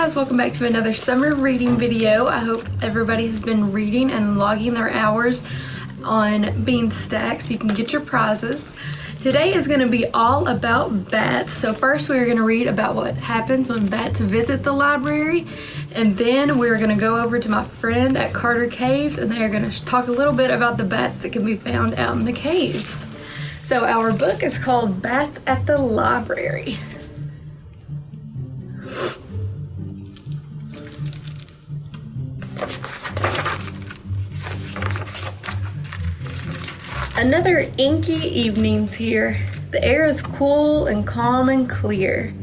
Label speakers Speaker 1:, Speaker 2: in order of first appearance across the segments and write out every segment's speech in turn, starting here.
Speaker 1: guys, welcome back to another summer reading video. I hope everybody has been reading and logging their hours on Beanstack so you can get your prizes. Today is going to be all about bats. So first we're going to read about what happens when bats visit the library, and then we're going to go over to my friend at Carter Caves and they're going to talk a little bit about the bats that can be found out in the caves. So our book is called Bats at the Library. Another inky evening's here. The air is cool and calm and clear.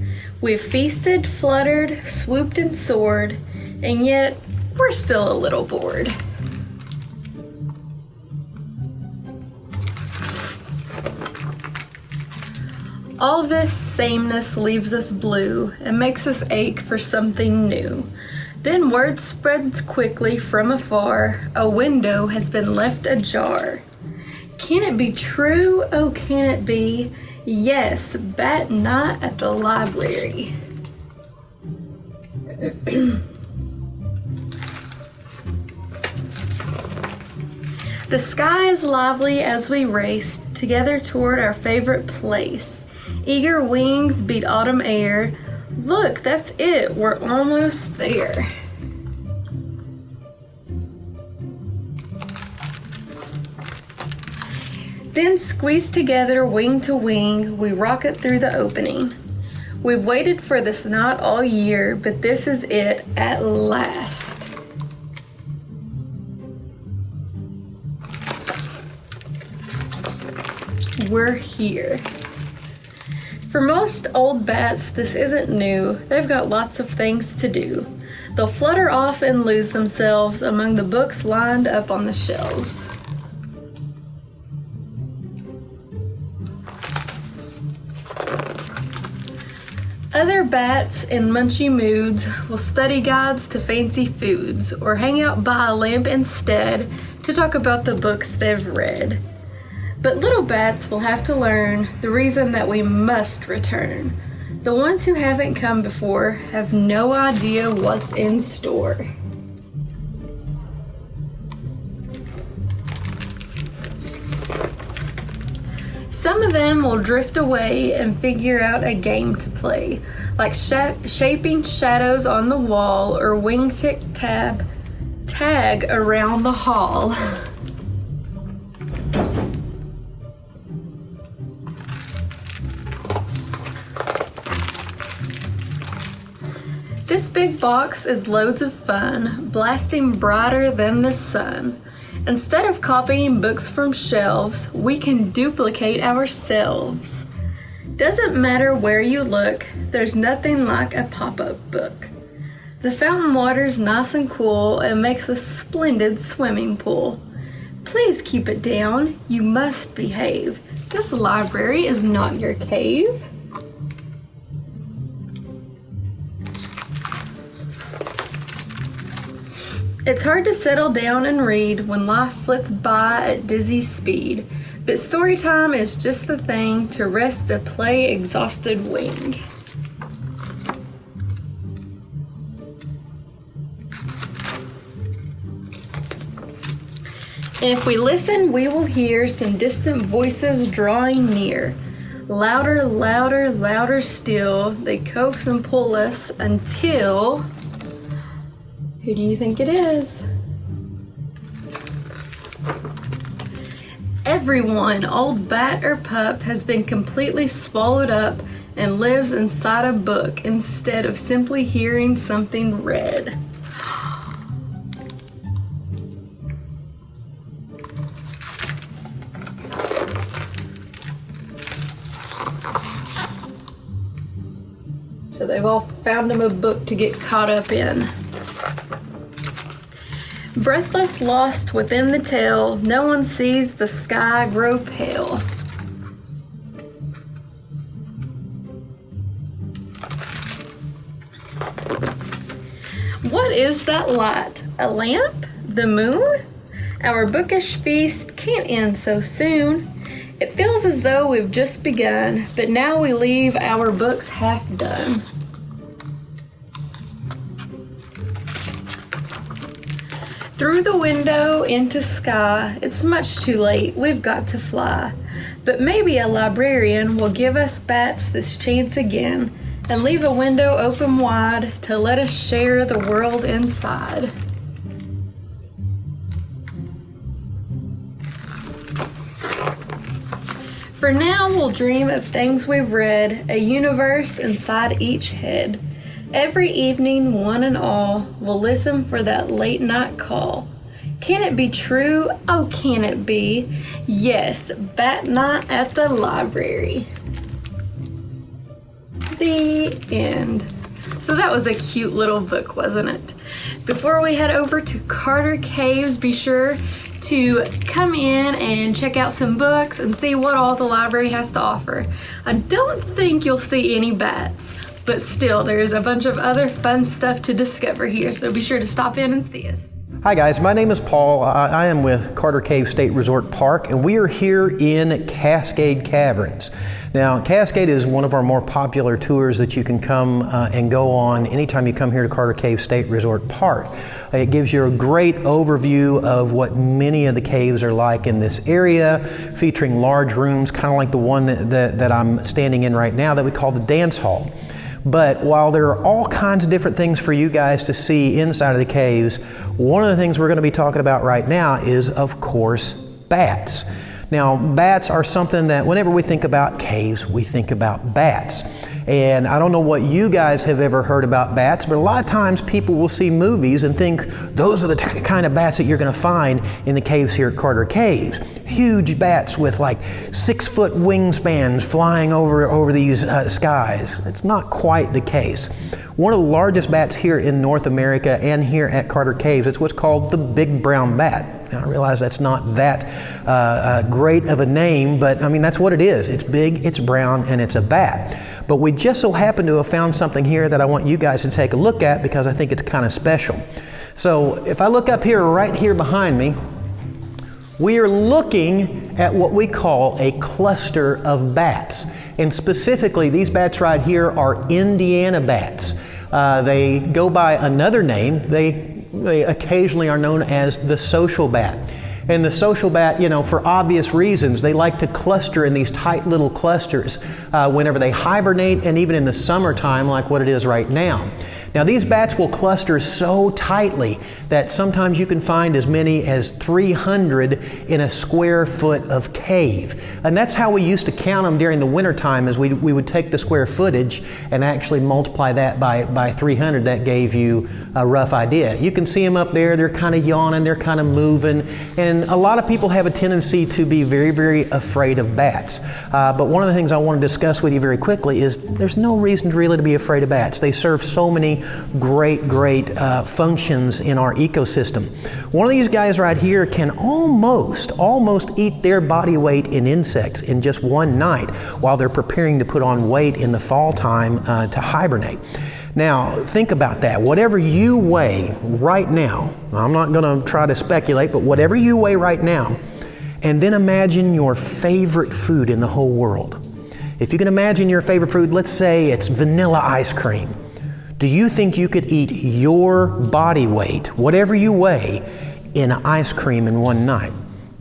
Speaker 1: We've feasted, fluttered, swooped and soared, and yet we're still a little bored. All this sameness leaves us blue and makes us ache for something new. Then word spreads quickly from afar, a window has been left ajar. Can it be true? Oh, can it be? Yes, bat night at the library. The sky is lively as we race together toward our favorite place. Eager wings beat autumn air. Look, that's it. We're almost there. Then squeezed together wing to wing, we rocket through the opening. We've waited for this night all year, but this is it at last. We're here. For most old bats, this isn't new. They've got lots of things to do. They'll flutter off and lose themselves among the books lined up on the shelves. Other bats in munchy moods will study guides to fancy foods or hang out by a lamp instead to talk about the books they've read. But little bats will have to learn the reason that we must return. The ones who haven't come before have no idea what's in store. Some of them will drift away and figure out a game to play, like shaping shadows on the wall or wingtip tag around the hall. This big box is loads of fun, blasting brighter than the sun. Instead of copying books from shelves, we can duplicate ourselves. Doesn't matter where you look, there's nothing like a pop-up book. The fountain water's nice and cool and makes a splendid swimming pool. Please keep it down, you must behave. This library is not your cave. It's hard to settle down and read when life flits by at dizzy speed, but story time is just the thing to rest a play-exhausted wing. And if we listen, we will hear some distant voices drawing near. Louder, louder, louder still, they coax and pull us until... Who do you think it is? Everyone, old bat or pup, has been completely swallowed up and lives inside a book instead of simply hearing something read. So they've all found him a book to get caught up in. Breathless, lost within the tale, no one sees the sky grow pale. What is that light? A lamp? The moon? Our bookish feast can't end so soon. It feels as though we've just begun, but now we leave our books half done. Through the window into sky, it's much too late, we've got to fly. But maybe a librarian will give us bats this chance again and leave a window open wide to let us share the world inside. For now, we'll dream of things we've read, a universe inside each head. Every evening, one and all, will listen for that late night call. Can it be true? Oh, can it be? Yes, Bat Night at the library. The end. So that was a cute little book, wasn't it? Before we head over to Carter Caves, be sure to come in and check out some books and see what all the library has to offer. I don't think you'll see any bats, but still, there's a bunch of other fun stuff to discover here, so be sure to stop in and see us.
Speaker 2: Hi guys, my name is Paul. I am with Carter Cave State Resort Park, and we are here in Cascade Caverns. Now, Cascade is one of our more popular tours that you can come and go on anytime you come here to Carter Cave State Resort Park. It gives you a great overview of what many of the caves are like in this area, featuring large rooms, kind of like the one that I'm standing in right now that we call the dance hall. But while there are all kinds of different things for you guys to see inside of the caves, one of the things we're going to be talking about right now is, of course, bats. Now, bats are something that whenever we think about caves, we think about bats. And I don't know what you guys have ever heard about bats, but a lot of times people will see movies and think those are the kind of bats that you're going to find in the caves here at Carter Caves. Huge bats with like 6-foot wingspans flying over these skies. It's not quite the case. One of the largest bats here in North America and here at Carter Caves, it's what's called the big brown bat. Now, I realize that's not that great of a name, but I mean, that's what it is. It's big, it's brown, and it's a bat. But we just so happen to have found something here that I want you guys to take a look at because I think it's kind of special. So if I look up here, right here behind me, we are looking at what we call a cluster of bats. And specifically, these bats right here are Indiana bats. They go by another name. They occasionally are known as the social bat. And the social bat, you know, for obvious reasons, they like to cluster in these tight little clusters whenever they hibernate and even in the summertime like what it is right now. Now these bats will cluster so tightly that sometimes you can find as many as 300 in a square foot of cave. And that's how we used to count them during the winter time, is we would take the square footage and actually multiply that by 300. That gave you a rough idea. You can see them up there, they're kind of yawning, they're kind of moving, and a lot of people have a tendency to be very, very afraid of bats. But one of the things I want to discuss with you very quickly is there's no reason really to be afraid of bats. They serve so many great functions in our ecosystem. One of these guys right here can almost eat their body weight in insects in just one night while they're preparing to put on weight in the fall time to hibernate. Now, think about that. Whatever you weigh right now, I'm not going to try to speculate, but whatever you weigh right now, and then imagine your favorite food in the whole world. If you can imagine your favorite food, let's say it's vanilla ice cream. Do you think you could eat your body weight, whatever you weigh, in ice cream in one night?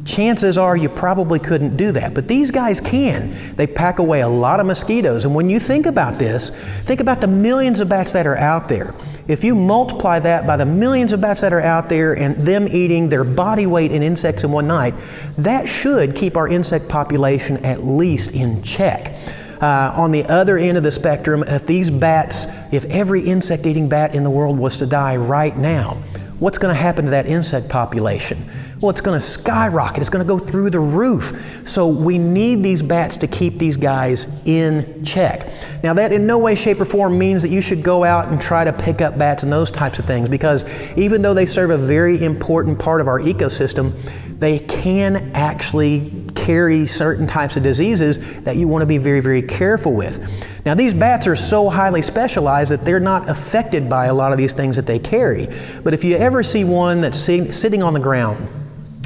Speaker 2: Chances are you probably couldn't do that, but these guys can. They pack away a lot of mosquitoes, and when you think about this, think about the millions of bats that are out there. If you multiply that by the millions of bats that are out there and them eating their body weight in insects in one night, that should keep our insect population at least in check. On the other end of the spectrum, if every insect-eating bat in the world was to die right now, what's going to happen to that insect population? Well, it's going to skyrocket. It's going to go through the roof. So we need these bats to keep these guys in check. Now that in no way, shape, or form means that you should go out and try to pick up bats and those types of things, because even though they serve a very important part of our ecosystem, they can actually carry certain types of diseases that you want to be very, very careful with. Now these bats are so highly specialized that they're not affected by a lot of these things that they carry. But if you ever see one that's sitting on the ground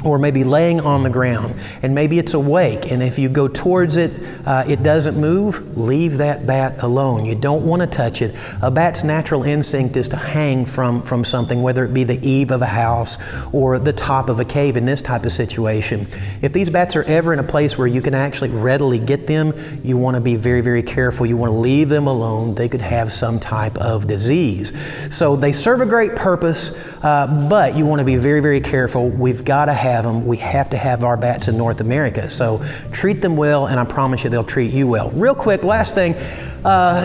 Speaker 2: or maybe laying on the ground, and maybe it's awake, and if you go towards it, it doesn't move, leave that bat alone. You don't want to touch it. A bat's natural instinct is to hang from something, whether it be the eave of a house or the top of a cave in this type of situation. If these bats are ever in a place where you can actually readily get them, you want to be very, very careful. You want to leave them alone. They could have some type of disease. So they serve a great purpose, but you want to be very, very careful. We've got to have them. We have to have our bats in North America. So treat them well, and I promise you they'll treat you well. Real quick, last thing,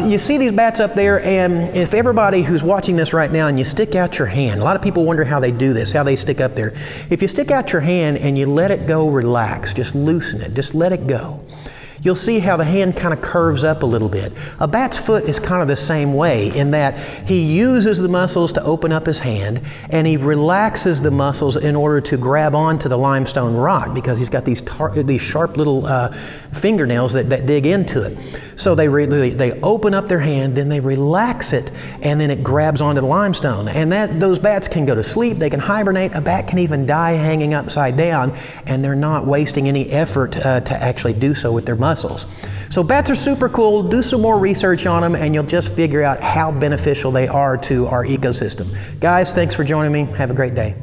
Speaker 2: you see these bats up there, and if everybody who's watching this right now and you stick out your hand, a lot of people wonder how they do this, how they stick up there. If you stick out your hand and you let it go relax, just loosen it, just let it go, you'll see how the hand kind of curves up a little bit. A bat's foot is kind of the same way in that he uses the muscles to open up his hand, and he relaxes the muscles in order to grab onto the limestone rock, because he's got these sharp little fingernails that dig into it. So they open up their hand, then they relax it, and then it grabs onto the limestone. And those bats can go to sleep, they can hibernate. A bat can even die hanging upside down, and they're not wasting any effort to actually do so with their muscles. So bats are super cool. Do some more research on them, and you'll just figure out how beneficial they are to our ecosystem. Guys, thanks for joining me. Have a great day.